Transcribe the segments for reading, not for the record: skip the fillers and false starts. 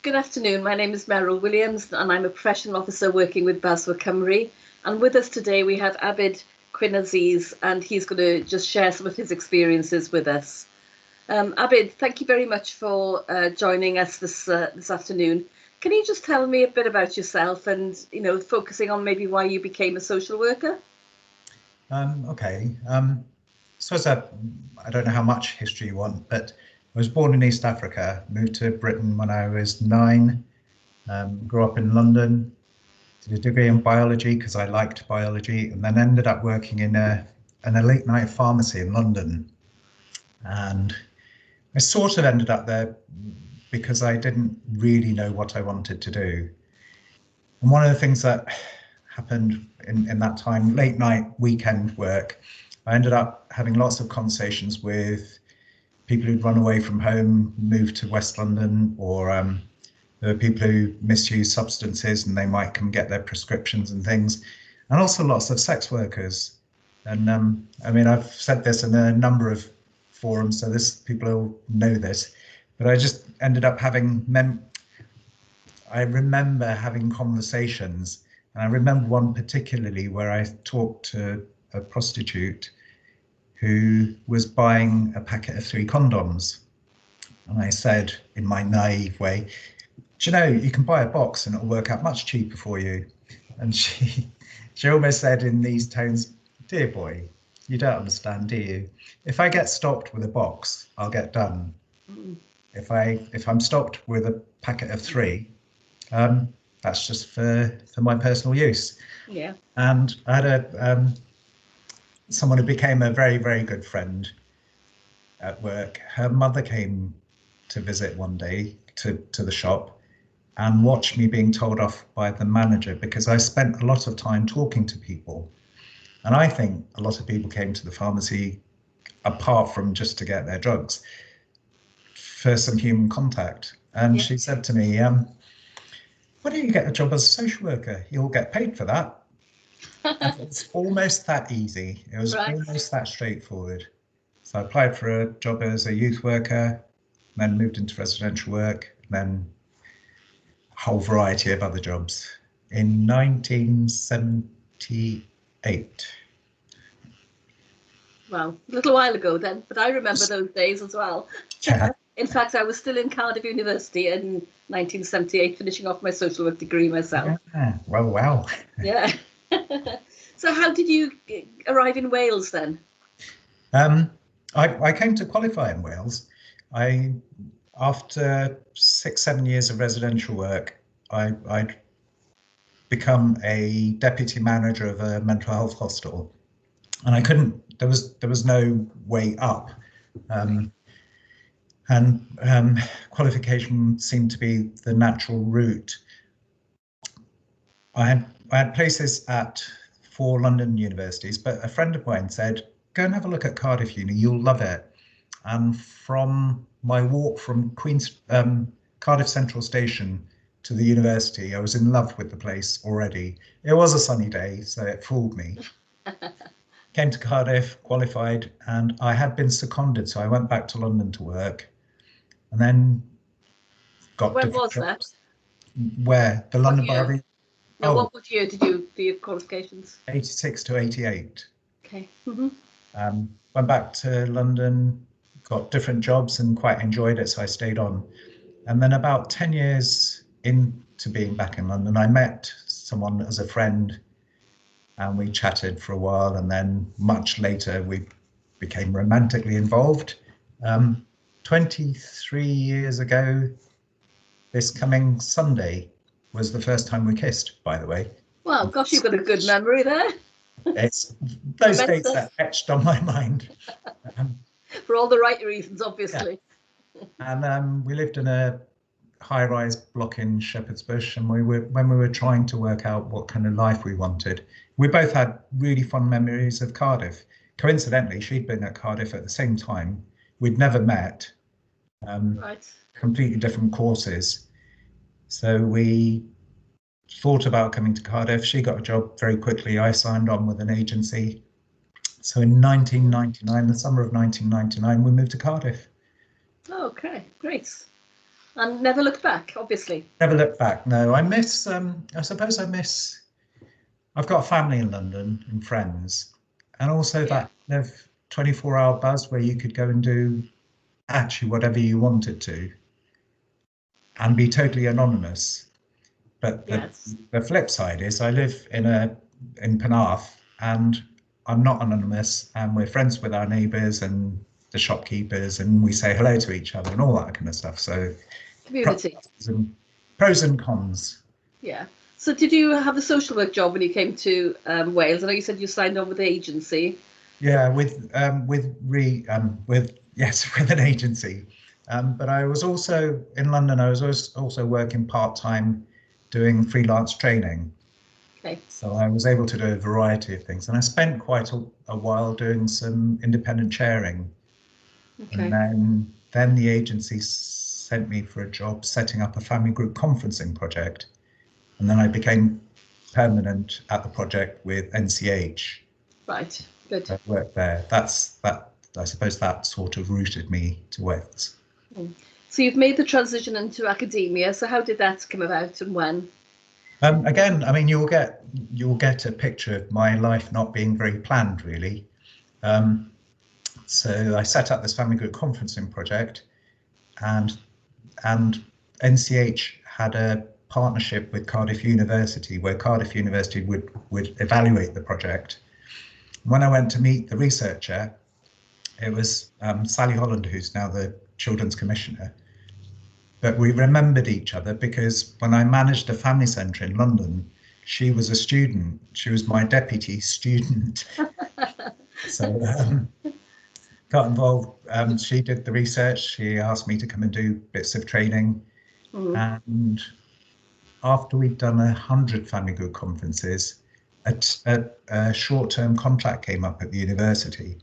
Good afternoon. My name is Meryl Williams and I'm a professional officer working with BASW Cymru. And with us today we have Abyd Quinn Aziz, and he's going to just share some of his experiences with us. Abyd, thank you very much for joining us this afternoon. Can you just tell me a bit about yourself and, focusing on maybe why you became a social worker? Okay. So I don't know how much history you want, but I was born in East Africa, moved to Britain when I was 9, grew up in London, did a degree in biology because I liked biology, and then ended up working in a late night pharmacy in London. And I sort of ended up there because I didn't really know what I wanted to do. And one of the things that happened in that time, late night weekend work, I ended up having lots of conversations with people who'd run away from home, moved to West London, or there were people who misuse substances and they might come get their prescriptions and things, and also lots of sex workers. And I mean, I've said this in a number of forums, so people will know this, but I just ended up having I remember having conversations, and I remember one particularly where I talked to a prostitute who was buying a packet of 3 condoms. And I said, in my naive way, do you know, you can buy a box and it'll work out much cheaper for you. And she almost said in these tones, dear boy, you don't understand, do you? If I get stopped with a box, I'll get done. If I'm stopped with a packet of 3, that's just for my personal use. Yeah. And I had someone who became a very, very good friend at work. Her mother came to visit one day to the shop and watched me being told off by the manager because I spent a lot of time talking to people. And I think a lot of people came to the pharmacy apart from just to get their drugs for some human contact. And she said to me, why don't you get a job as a social worker? You'll get paid for that. It's almost that easy. It was almost that straightforward. So I applied for a job as a youth worker, then moved into residential work, then a whole variety of other jobs in 1978. Wow, a little while ago then, but I remember those days as well. Yeah. In fact, I was still in Cardiff University in 1978, finishing off my social work degree myself. Yeah. Well, wow. Yeah. So how did you arrive in Wales then? I came to qualify in Wales. After 6-7 years of residential work, I'd become a deputy manager of a mental health hospital, and I couldn't. There was no way up, and qualification seemed to be the natural route. I had places at 4 London universities, but a friend of mine said, go and have a look at Cardiff Uni, you'll love it. And from my walk from Cardiff Central Station to the university, I was in love with the place already. It was a sunny day, so it fooled me. Came to Cardiff, qualified, and I had been seconded, so I went back to London to work, and then got different jobs. Where? The London Borough. No, what year did you do your qualifications? 86 to 88. Okay. Went back to London, got different jobs and quite enjoyed it, so I stayed on. And then about 10 years into being back in London, I met someone as a friend and we chatted for a while, and then much later we became romantically involved. 23 years ago, this coming Sunday, was the first time we kissed, by the way. Well, gosh, you've got a good memory there. It's those dates that etched on my mind. For all the right reasons, obviously. Yeah. And we lived in a high-rise block in Shepherd's Bush, and when we were trying to work out what kind of life we wanted, we both had really fond memories of Cardiff. Coincidentally, she'd been at Cardiff at the same time. We'd never met. Completely different courses. So we thought about coming to Cardiff. She got a job very quickly. I signed on with an agency. So in 1999, the summer of 1999, we moved to Cardiff. Okay, great. And never looked back, obviously. Never looked back. No, I miss. I suppose I miss. I've got a family in London and friends, and also Yeah. that kind of 24-hour buzz where you could go and do actually whatever you wanted to and be totally anonymous. But Yes. the flip side is I live in Penarth and I'm not anonymous and we're friends with our neighbours and the shopkeepers and we say hello to each other and all that kind of stuff. So Community. pros and cons. Yeah. So did you have a social work job when you came to Wales? I know you said you signed on with the agency. Yeah, with yes, with an agency. But I was also in London. I was also working part-time doing freelance training. Okay. So I was able to do a variety of things, and I spent quite a while doing some independent chairing. Okay. And then the agency sent me for a job setting up a family group conferencing project, and then I became permanent at the project with NCH. Right. Good. I worked there. That. I suppose that sort of rooted me to Wales. So you've made the transition into academia. So how did that come about and when? Again, I mean, you'll get a picture of my life not being very planned, really. So I set up this family group conferencing project, and NCH had a partnership with Cardiff University, where Cardiff University would evaluate the project. When I went to meet the researcher, it was Sally Holland, who's now the Children's Commissioner. But we remembered each other because when I managed a family centre in London, she was a student. She was my deputy student. So got involved. She did the research. She asked me to come and do bits of training. And after we'd done 100 family group conferences, a short-term contract came up at the university.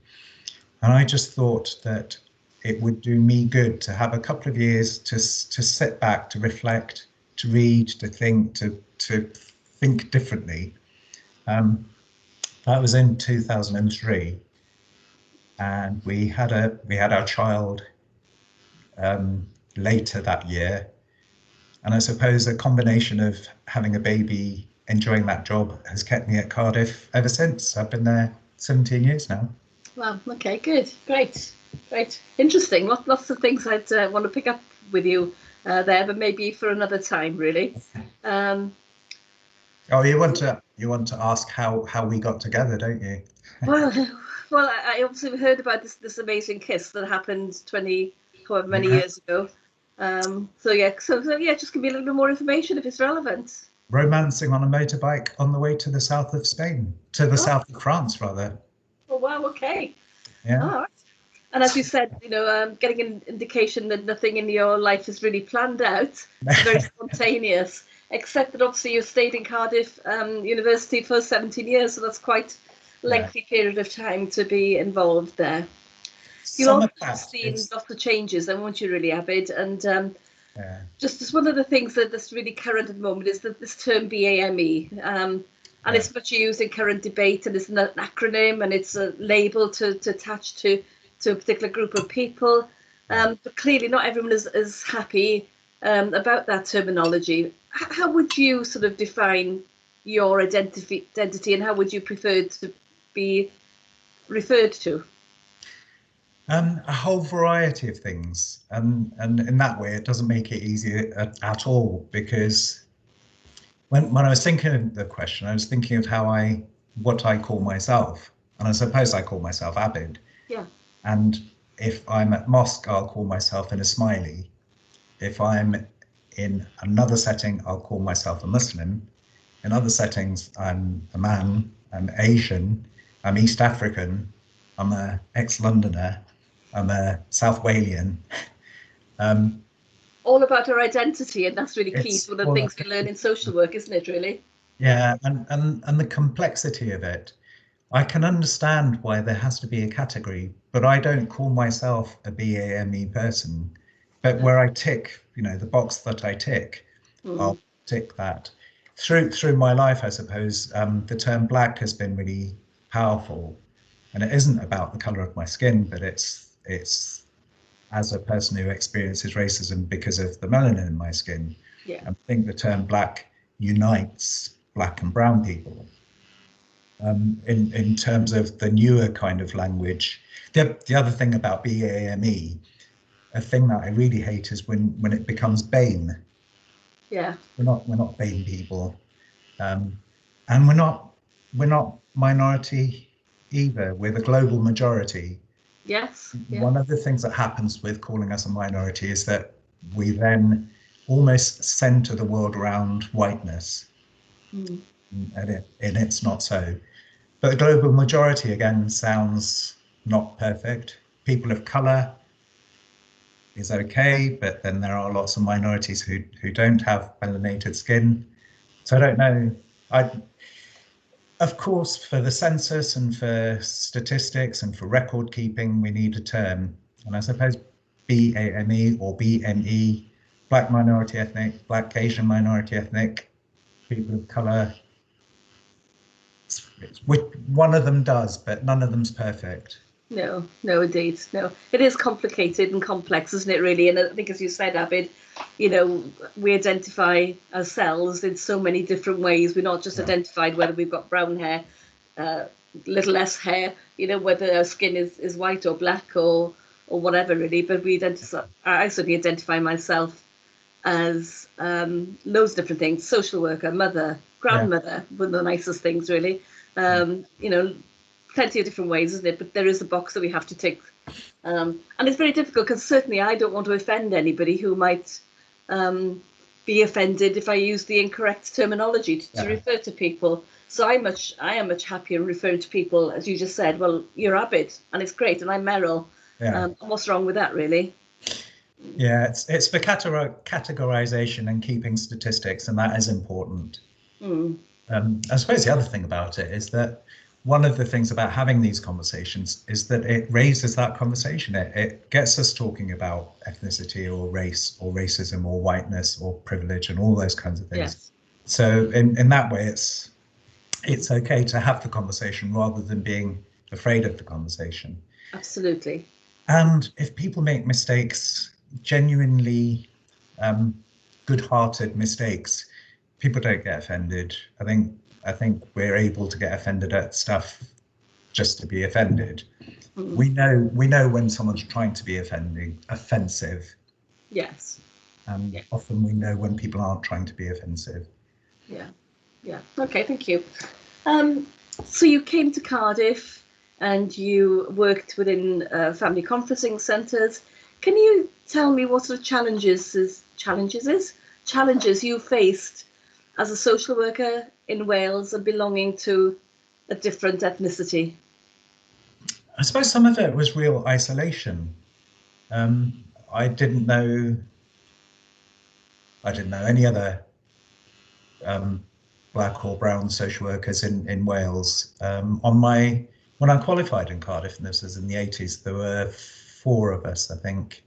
And I just thought that it would do me good to have a couple of years to sit back, to reflect, to read, to think differently. That was in 2003, and we had our child later that year. And I suppose a combination of having a baby, enjoying that job, has kept me at Cardiff ever since. I've been there 17 years now. Wow. Okay. Good. Great. Great. Interesting. Lots of things I'd want to pick up with you there, but maybe for another time, really. Oh, you want to ask how we got together, don't you? Well, I obviously heard about this amazing kiss that happened 20 however many years ago. So yeah, just give me a little bit more information if it's relevant. Romancing on a motorbike on the way to the south of Spain, to the south of France, rather. Oh wow, okay. Yeah. All right. And as you said, getting an indication that nothing in your life is really planned out, very spontaneous, except that obviously you've stayed in Cardiff University for 17 years, so that's quite a lengthy period of time to be involved there. You'll also have seen lots of changes, then, won't you, really, Abyd? And just one of the things that's really current at the moment is that this term BAME, and it's much used in current debate, and it's an acronym, and it's a label to attach to a particular group of people. But clearly not everyone is happy about that terminology. How would you sort of define your identity, and how would you prefer to be referred to? A whole variety of things, and in that way it doesn't make it easy at all, because when I was thinking of the question, I was thinking of what I call myself, and I suppose I call myself Abyd. Yeah. And if I'm at mosque, I'll call myself in a smiley. If I'm in another setting, I'll call myself a Muslim. In other settings, I'm a man, I'm Asian, I'm East African, I'm an ex-Londoner, I'm a South Walian. All about our identity, and that's really key. It's one of the things we learn in social work, isn't it, really? Yeah, and the complexity of it. I can understand why there has to be a category, but I don't call myself a BAME person. But where I tick, the box that I tick, I'll tick that. Through my life, I suppose, the term black has been really powerful, and it isn't about the color of my skin, but it's as a person who experiences racism because of the melanin in my skin. Yeah. I think the term black unites black and brown people. In terms of the newer kind of language. The other thing about BAME, a thing that I really hate is when it becomes BAME. Yeah. We're not BAME people, and we're not minority either. We're the global majority. Yes. Yeah. One of the things that happens with calling us a minority is that we then almost center the world around whiteness, and it's not so. But the global majority, again, sounds not perfect. People of colour is okay, but then there are lots of minorities who don't have melanated skin. So I don't know. Of course, for the census and for statistics and for record keeping, we need a term. And I suppose BAME or BME, Black minority ethnic, Black Asian minority ethnic, people of colour, one of them does, but none of them's perfect. No, no, indeed, no. It is complicated and complex, isn't it, really? And I think, as you said, Abyd, we identify ourselves in so many different ways. We're not just identified whether we've got brown hair, little less hair, whether our skin is white or black or whatever, really. But I certainly identify myself as loads of different things: social worker, mother, grandmother, one of the nicest things, really. Plenty of different ways, isn't it? But there is a box that we have to tick, and it's very difficult because certainly I don't want to offend anybody who might be offended if I use the incorrect terminology to refer to people. So I am much happier referring to people, as you just said. Well, you're Abyd, and it's great, and I'm Meryl. What's wrong with that, really? Yeah, it's for categorization and keeping statistics, and that is important. I suppose the other thing about it is that one of the things about having these conversations is that it raises that conversation. It gets us talking about ethnicity or race or racism or whiteness or privilege and all those kinds of things. Yes. So in that way, it's okay to have the conversation rather than being afraid of the conversation. Absolutely. And if people make mistakes, genuinely good-hearted mistakes, people don't get offended. I think we're able to get offended at stuff just to be offended. We know when someone's trying to be offensive. Yes. And often we know when people aren't trying to be offensive. Yeah. Okay, thank you. So you came to Cardiff and you worked within family conferencing centres. Can you tell me what sort of challenges you faced as a social worker in Wales and belonging to a different ethnicity? I suppose some of it was real isolation. I didn't know any other black or brown social workers in Wales. When I qualified in Cardiff, and this was in the 80s, there were 4 of us, I think.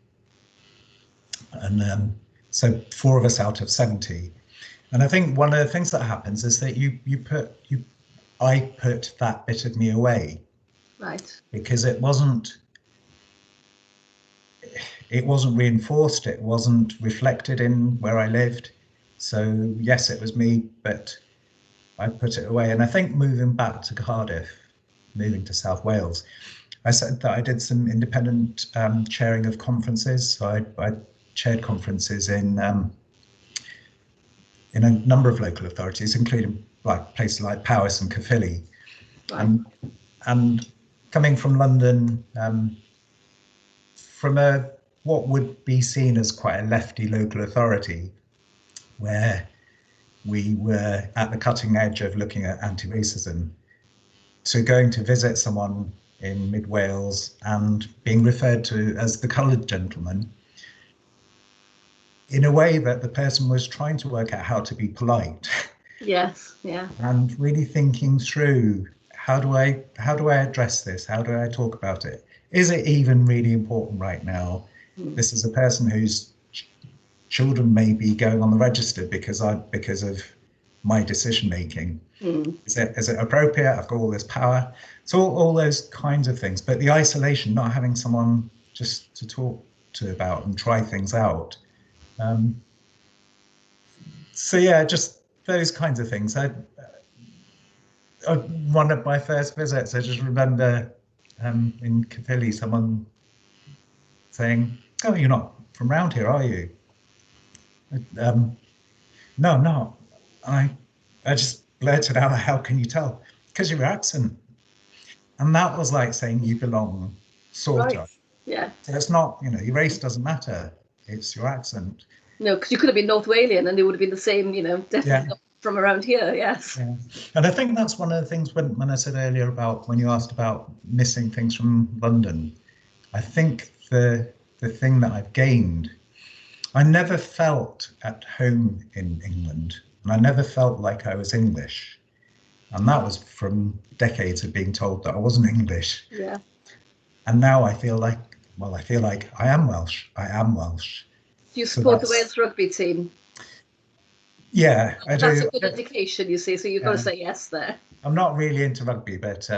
And so 4 of us out of 70. And I think one of the things that happens is that I put that bit of me away. Right. Because it wasn't reinforced, it wasn't reflected in where I lived. So yes, it was me, but I put it away. And I think moving back to Cardiff, moving to South Wales, I said that I did some independent chairing of conferences. So I chaired conferences in a number of local authorities, including places like Powys and Caerphilly. Right. And coming from London, from what would be seen as quite a lefty local authority, where we were at the cutting edge of looking at anti-racism, to going to visit someone in mid Wales and being referred to as the coloured gentleman, in a way that the person was trying to work out how to be polite. Yes, yeah. And really thinking through, how do I address this? How do I talk about it? Is it even really important right now? This is a person whose children may be going on the register because of my decision making. Is it appropriate? I've got all this power. So all those kinds of things. But the isolation, not having someone just to talk to about and try things out. So yeah, just those kinds of things. One of my first visits, I just remember in Caerphilly, someone saying, "Oh, you're not from round here, are you?" No, I'm not. I just blurted out, "How can you tell?" "Because your accent." And that was like saying you belong, sort Right. of. Yeah. So it's not, your race doesn't matter. It's your accent. No, because you could have been North Walian and it would have been the same, definitely Yeah. not from around here. Yes. Yeah. And I think that's one of the things when I said earlier about when you asked about missing things from London, I think the thing that I've gained, I never felt at home in England, and I never felt like I was English. And that was from decades of being told that I wasn't English. Yeah. And now I feel like, I am Welsh. I am Welsh. Do you So support the Wales rugby team? yeah, I That's do. a good indication, you see. So you've got to say yes there. I'm not really into rugby, but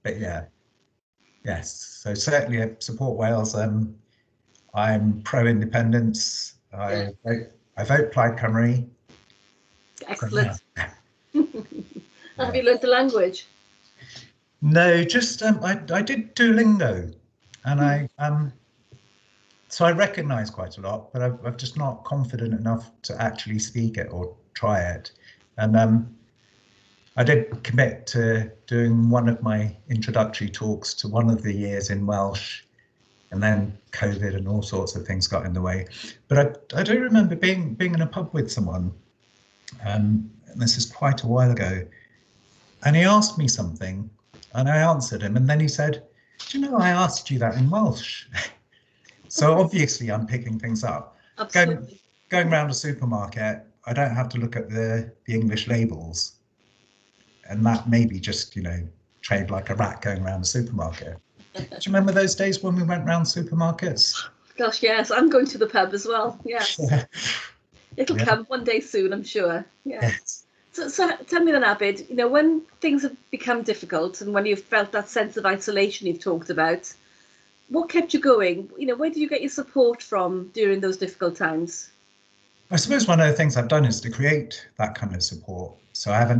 yeah, yes. So certainly I support Wales. I'm pro-independence. Yeah. I vote Plaid Cymru. Excellent. Yeah. Have you learnt the language? No, just I did Duolingo, and so I recognise quite a lot, but I'm just not confident enough to actually speak it or try it. And I did commit to doing one of my introductory talks to one of the years in Welsh, and then COVID and all sorts of things got in the way. But I do remember being in a pub with someone, and this is quite a while ago, and he asked me something, and I answered him, and then he said, "Do you know I asked you that in Welsh?" So obviously I'm picking things up. Absolutely. Going around a supermarket, I don't have to look at the English labels, and that maybe just trained like a rat going around a supermarket. Do you remember those days when we went round supermarkets? Gosh, yes, I'm going to the pub as well. Yes. Yeah. It'll come one day soon, I'm sure. Yeah. Yes. So tell me then, Abyd, when things have become difficult and when you've felt that sense of isolation you've talked about, what kept you going? Where did you get your support from during those difficult times? I suppose one of the things I've done is to create that kind of support. So I have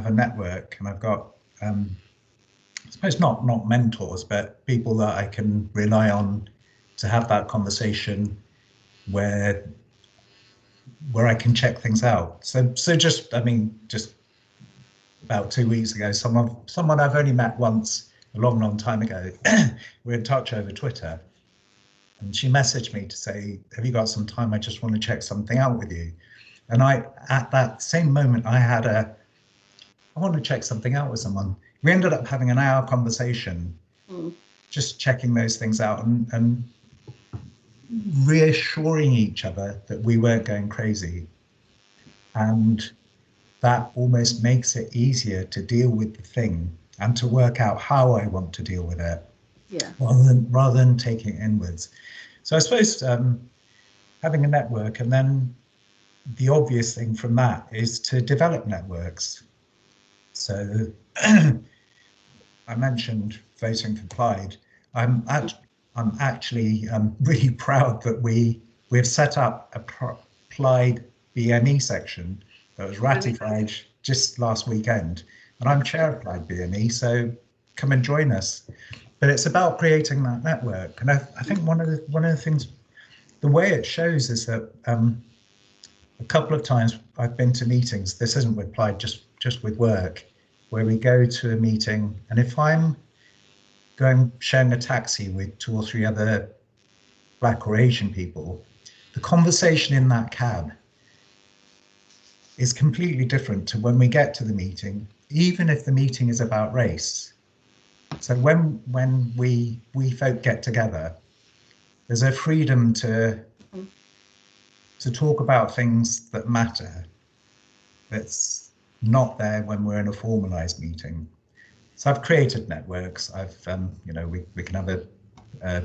a network, and I've got I suppose not mentors, but people that I can rely on to have that conversation where I can check things out. So just about 2 weeks ago, someone I've only met once a long time ago, we're in touch over Twitter, and she messaged me to say, "Have you got some time? I just want to check something out with you." And at that same moment, I want to check something out with someone. We ended up having an hour conversation, just checking those things out and reassuring each other that we weren't going crazy. And that almost makes it easier to deal with the thing and to work out how I want to deal with it, rather than taking it inwards. So I suppose having a network, and then the obvious thing from that is to develop networks. So I mentioned voting for Plaid. I'm actually really proud that we've set up a Plaid BME section that was ratified just last weekend, and I'm chair of Plaid BME, so come and join us. But it's about creating that network, and I think one of the things, the way it shows is that a couple of times I've been to meetings. This isn't with Plaid, just with work, where we go to a meeting, and if I'm sharing a taxi with 2 or 3 other Black or Asian people, the conversation in that cab is completely different to when we get to the meeting, even if the meeting is about race. So when we folk get together, there's a freedom to talk about things that matter that's not there when we're in a formalized meeting. So I've created networks. We can have a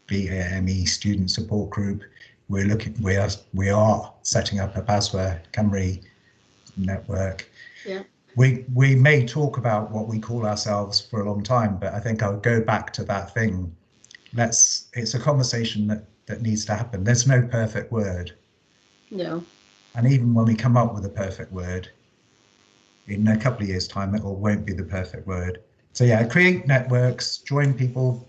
BAME student support group. We are setting up a BASW Cymru network. Yeah. We may talk about what we call ourselves for a long time, but I think I'll go back to that thing. it's a conversation that needs to happen. There's no perfect word. No. And even when we come up with a perfect word, in a couple of years' time, it won't be the perfect word. So yeah, create networks, join people,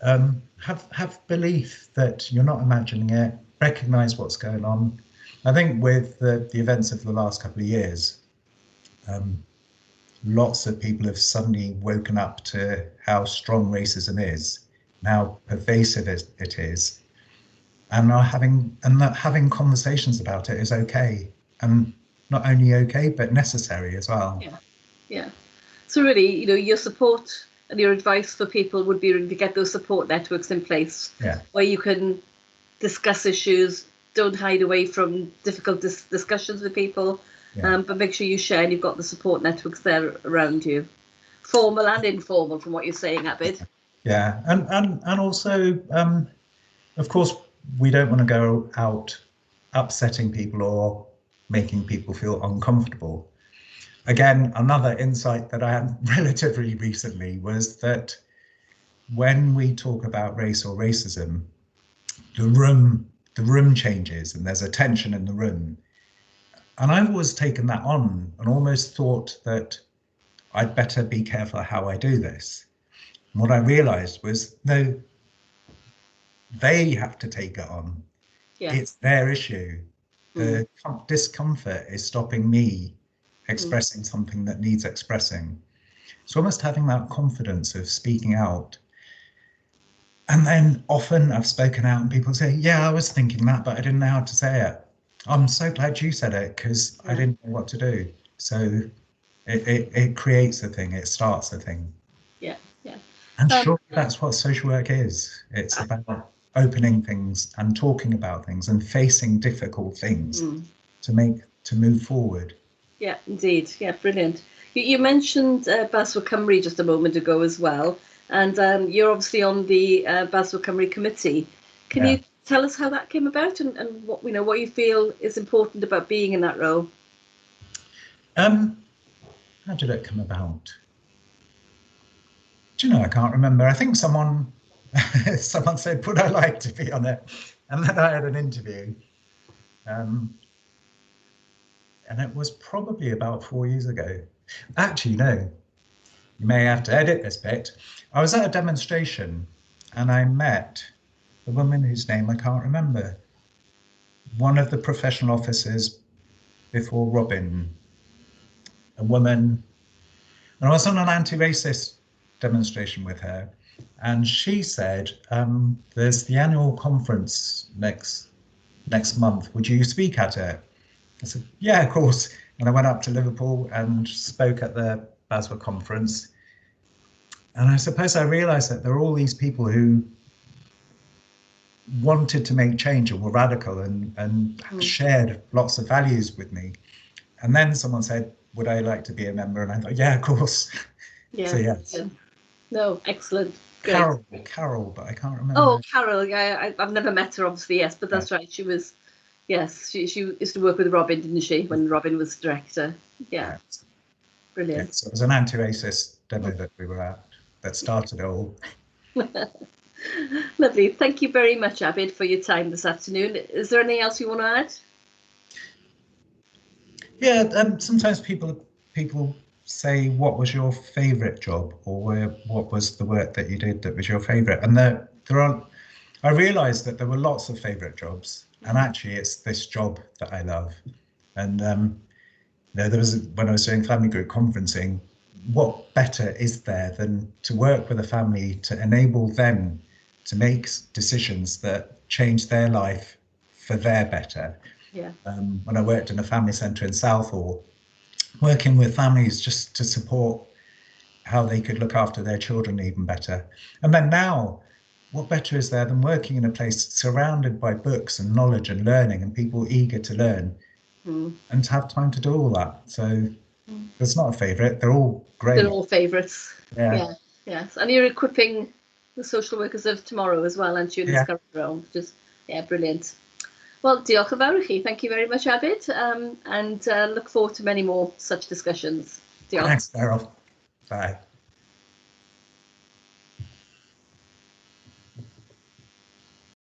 have belief that you're not imagining it, recognize what's going on. I think with the events of the last couple of years, lots of people have suddenly woken up to how strong racism is, and how pervasive it is, and that having conversations about it is okay, and not only okay but necessary as well. Yeah. So really, your support and your advice for people would be to get those support networks in place, where you can discuss issues, don't hide away from difficult discussions with people, but make sure you share and you've got the support networks there around you, formal and informal, from what you're saying, Abyd. Yeah, and also, of course, we don't want to go out upsetting people or making people feel uncomfortable. Again, another insight that I had relatively recently was that when we talk about race or racism, the room changes and there's a tension in the room. And I've always taken that on and almost thought that I'd better be careful how I do this. And what I realized was, no, they have to take it on. It's their issue. The discomfort is stopping me expressing something that needs expressing. So almost having that confidence of speaking out. And then often I've spoken out and people say, yeah, I was thinking that, but I didn't know how to say it. I'm so glad you said it, because I didn't know what to do. So it creates a thing, it starts a thing. Yeah. And sure, that's what social work is. It's about opening things and talking about things and facing difficult things to move forward. Yeah, indeed. Yeah, brilliant. You mentioned BASW Cymru just a moment ago as well, and you're obviously on the BASW Cymru committee. Can you tell us how that came about and what what you feel is important about being in that role? How did it come about? Do you know, I can't remember. I think someone said, would I like to be on it? And then I had an interview. And it was probably about 4 years ago. Actually, no, you may have to edit this bit. I was at a demonstration and I met a woman whose name I can't remember. One of the professional officers before Robin, a woman. And I was on an anti-racist demonstration with her. And she said, there's the annual conference next month. Would you speak at it? I said, yeah, of course. And I went up to Liverpool and spoke at the BASW conference. And I suppose I realized that there are all these people who wanted to make change and were radical and shared lots of values with me. And then someone said, would I like to be a member? And I thought, yeah, of course. Yeah. So yes. Yeah. No, excellent. Carol, but I can't remember. Oh, Carol, yeah, I've never met her, obviously, yes, but that's right. She was, yes, she used to work with Robin, didn't she, when Robin was director? Yeah. Brilliant. Yeah, so it was an anti-racist demo that we were at that started it all. Lovely. Thank you very much, Abyd, for your time this afternoon. Is there anything else you want to add? Yeah, sometimes people say, what was your favourite job, or what was the work that you did that was your favourite? And I realised that there were lots of favourite jobs, and actually it's this job that I love. And there was, when I was doing family group conferencing, what better is there than to work with a family to enable them to make decisions that change their life for their better. Yeah. When I worked in a family centre in Southall, working with families just to support how they could look after their children even better. And then now, what better is there than working in a place surrounded by books and knowledge and learning and people eager to learn and to have time to do all that. So it's not a favourite, they're all great. They're all favourites. Yeah. Yes. And you're equipping the social workers of tomorrow as well, aren't you, in this current role, which is brilliant. Well, diolch yn fawr I chi. Thank you very much, Abyd, and look forward to many more such discussions. Diolch. Thanks, Meryl. Bye.